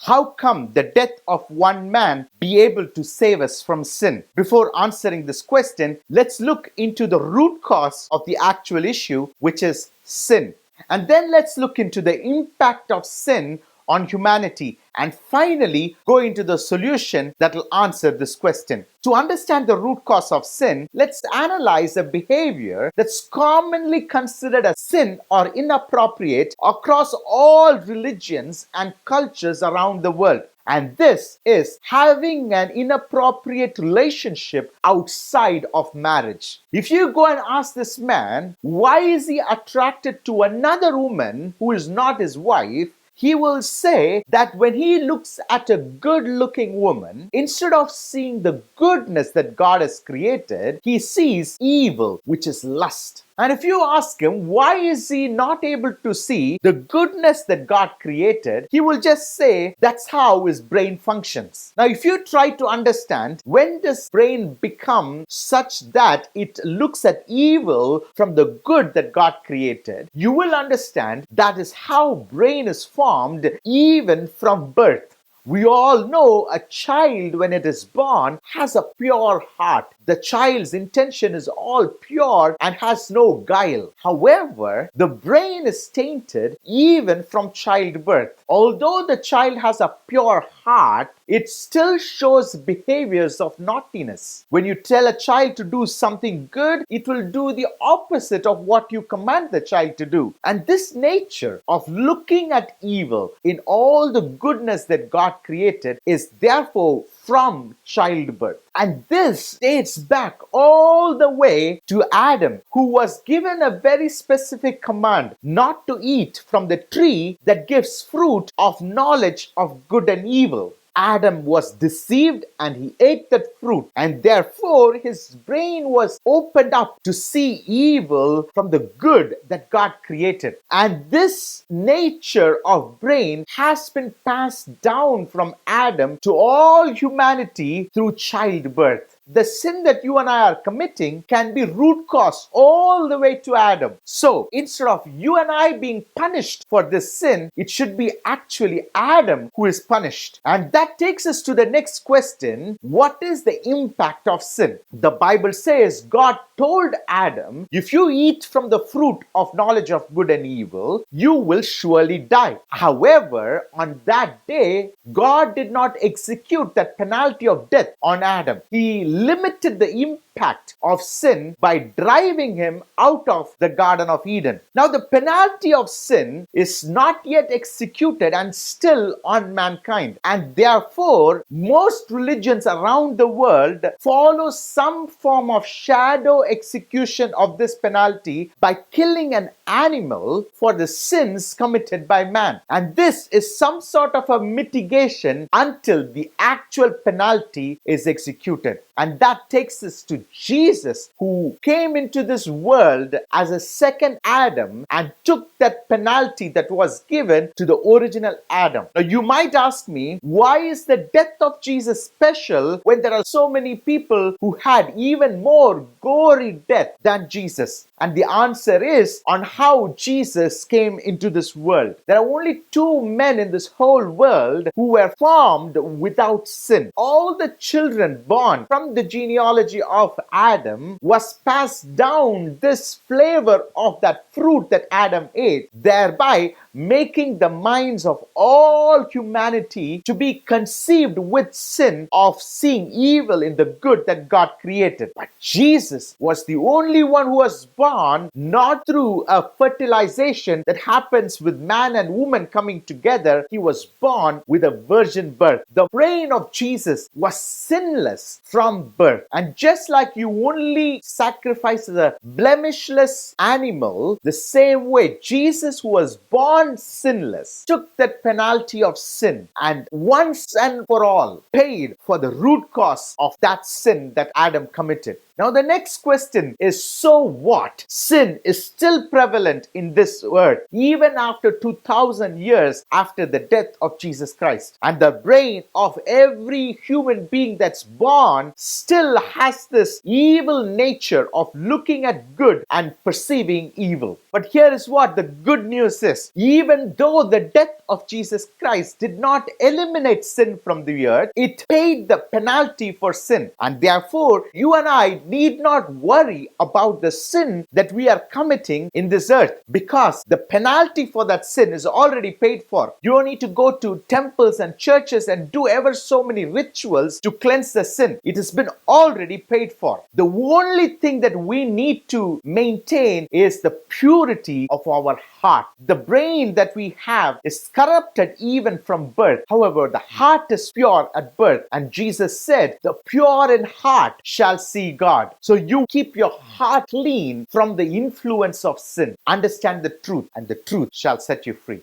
How come the death of one man be able to save us from sin? Before answering this question, let's look into the root cause of the actual issue, which is sin. And then let's look into the impact of sin on humanity, and finally go into the solution that will answer this question. To understand the root cause of sin, let's analyze a behavior that's commonly considered a sin or inappropriate across all religions and cultures around the world. And this is having an inappropriate relationship outside of marriage. If you go and ask this man, why is he attracted to another woman who is not his wife, he will say that when he looks at a good-looking woman, instead of seeing the goodness that God has created, he sees evil, which is lust. And if you ask him, why is he not able to see the goodness that God created, he will just say that's how his brain functions. Now, if you try to understand when does brain become such that it looks at evil from the good that God created, you will understand that is how brain is formed even from birth. We all know a child, when it is born, has a pure heart. The child's intention is all pure and has no guile. However, the brain is tainted even from childbirth. Although the child has a pure heart, it still shows behaviors of naughtiness. When you tell a child to do something good, it will do the opposite of what you command the child to do. And this nature of looking at evil in all the goodness that God created is therefore from childbirth. And this dates back all the way to Adam, who was given a very specific command not to eat from the tree that gives fruit of knowledge of good and evil. Adam was deceived and he ate that fruit, and therefore his brain was opened up to see evil from the good that God created. And this nature of brain has been passed down from Adam to all humanity through childbirth. The sin that you and I are committing can be root cause all the way to Adam. So instead of you and I being punished for this sin, it should be actually Adam who is punished. And that takes us to the next question. What is the impact of sin? The Bible says God told Adam, if you eat from the fruit of knowledge of good and evil, you will surely die. However, on that day, God did not execute that penalty of death on Adam. He limited the impact of sin by driving him out of the Garden of Eden. Now, the penalty of sin is not yet executed and still on mankind. And therefore, most religions around the world follow some form of shadow execution of this penalty by killing an animal for the sins committed by man. And this is some sort of a mitigation until the actual penalty is executed. And that takes us to Jesus, who came into this world as a second Adam and took that penalty that was given to the original Adam. Now, you might ask me, why is the death of Jesus special when there are so many people who had even more gory death than Jesus? And the answer is on how Jesus came into this world. There are only two men in this whole world who were formed without sin. All the children born from the genealogy of Adam was passed down this flavor of that fruit that Adam ate, thereby making the minds of all humanity to be conceived with sin of seeing evil in the good that God created. But Jesus was the only one who was born not through a fertilization that happens with man and woman coming together. He was born with a virgin birth. The brain of Jesus was sinless from birth. And just like you only sacrifice a blemishless animal, the same way Jesus, who was born sinless, took that penalty of sin and once and for all paid for the root cause of that sin that Adam committed. Now, the next question is, so what? Sin is still prevalent in this earth, even after 2000 years after the death of Jesus Christ. And the brain of every human being that's born still has this evil nature of looking at good and perceiving evil. But here is what the good news is. Even though the death of Jesus Christ did not eliminate sin from the earth, it paid the penalty for sin. And therefore, you and I need not worry about the sin that we are committing in this earth, because the penalty for that sin is already paid for. You don't need to go to temples and churches and do ever so many rituals to cleanse the sin. It has been already paid for. The only thing that we need to maintain is the purity of our heart. The brain that we have is corrupted even from birth. However, the heart is pure at birth. And Jesus said, the pure in heart shall see God. So you keep your heart clean from the influence of sin. Understand the truth, and the truth shall set you free.